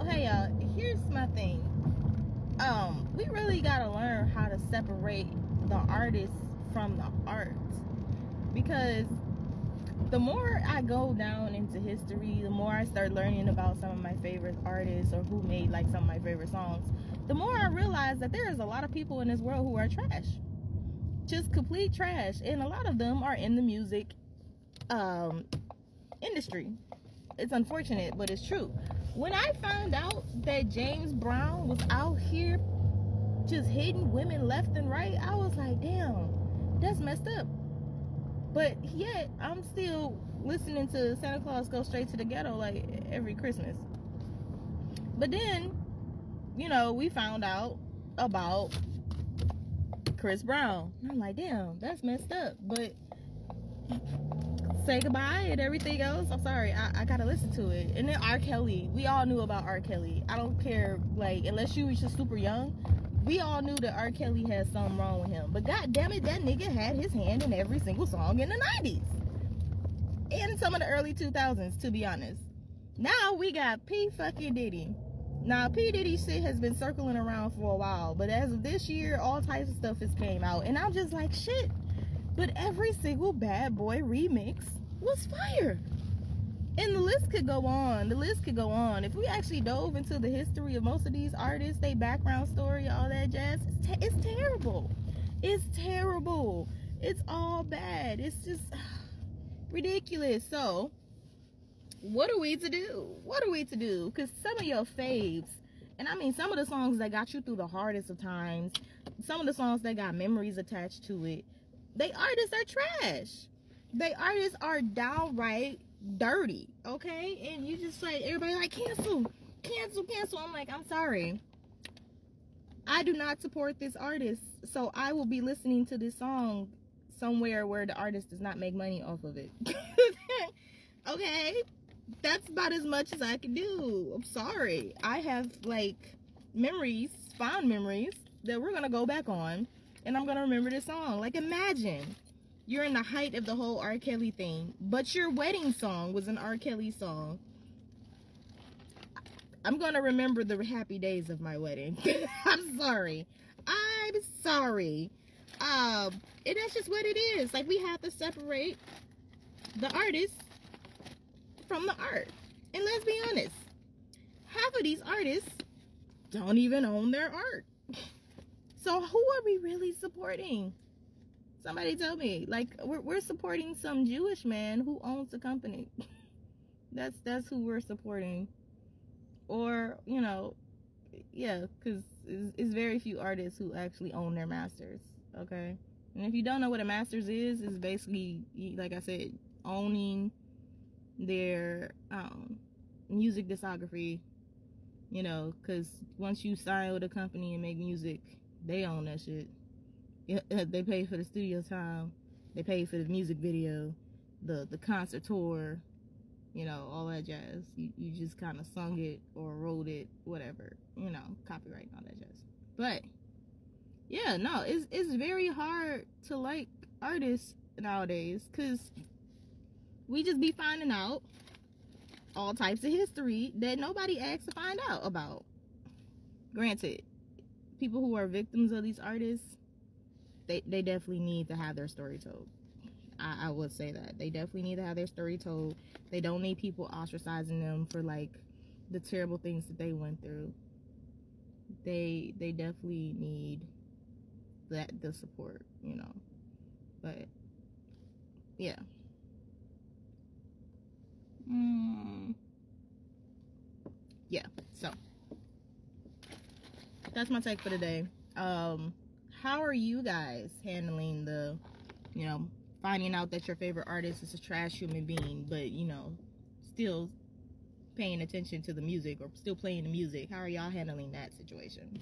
hey y'all, here's my thing. We really gotta learn how to separate the artist from the art, because the more I go down into history, the more I start learning about some of my favorite artists or who made like some of my favorite songs, the more I realize that there is a lot of people in this world who are trash, just complete trash, and a lot of them are in the music industry. It's unfortunate, but it's true. When I found out that James Brown was out here just hitting women left and right, I was like, damn, that's messed up. But yet, I'm still listening to Santa Claus Go Straight to the Ghetto like every Christmas. But then, you know, we found out about Chris Brown. And I'm like, damn, that's messed up. But say goodbye and everything else. I'm sorry, I gotta listen to it. And then R. Kelly. We all knew about R. Kelly. I don't care, like, unless you were just super young, we all knew that R. Kelly had something wrong with him. But god damn it, that nigga had his hand in every single song in the 90s. And some of the early 2000s, to be honest. Now we got P fucking Diddy. Now, P. Diddy shit has been circling around for a while. But as of this year, all types of stuff has came out. And I'm just like, shit. But every single Bad Boy remix was fire. And the list could go on. The list could go on. If we actually dove into the history of most of these artists, their background story, all that jazz, it's terrible. It's terrible. It's all bad. It's just ridiculous. So, what are we to do? What are we to do? Because some of your faves, and I mean some of the songs that got you through the hardest of times, some of the songs that got memories attached to it, they artists are trash. They artists are downright dirty, okay? And you just like, everybody like, cancel, cancel, cancel. I'm like, I'm sorry. I do not support this artist, so I will be listening to this song somewhere where the artist does not make money off of it. Okay? That's about as much as I can do. I'm sorry. I have, like, memories, fond memories, that we're gonna go back on, and I'm gonna remember this song. Like, imagine you're in the height of the whole R. Kelly thing, but your wedding song was an R. Kelly song. I'm gonna remember the happy days of my wedding. I'm sorry. I'm sorry. And that's just what it is. Like, we have to separate the artist from the art. And let's be honest, half of these artists don't even own their art. So who are we really supporting? Somebody tell me. Like, we're supporting some Jewish man who owns a company. That's who we're supporting. Or, you know, yeah, because it's very few artists who actually own their masters, okay? And if you don't know what a masters is, it's basically, like I said, owning their music discography, you know, because once you sign with a company and make music, they own that shit. They pay for the studio time, they pay for the music video, the concert tour, you know, all that jazz. You just kind of sung it or wrote it, whatever, you know, copyright and all that jazz. But yeah, no, it's very hard to like artists nowadays, because we just be finding out all types of history that nobody asked to find out about. Granted, people who are victims of these artists, they definitely need to have their story told. I would say that. They definitely need to have their story told. They don't need people ostracizing them for, like, the terrible things that they went through. They definitely need the support, you know. But, yeah. Yeah, so that's my take for today. How are you guys handling the, you know, finding out that your favorite artist is a trash human being, but, you know, still paying attention to the music or still playing the music? How are y'all handling that situation?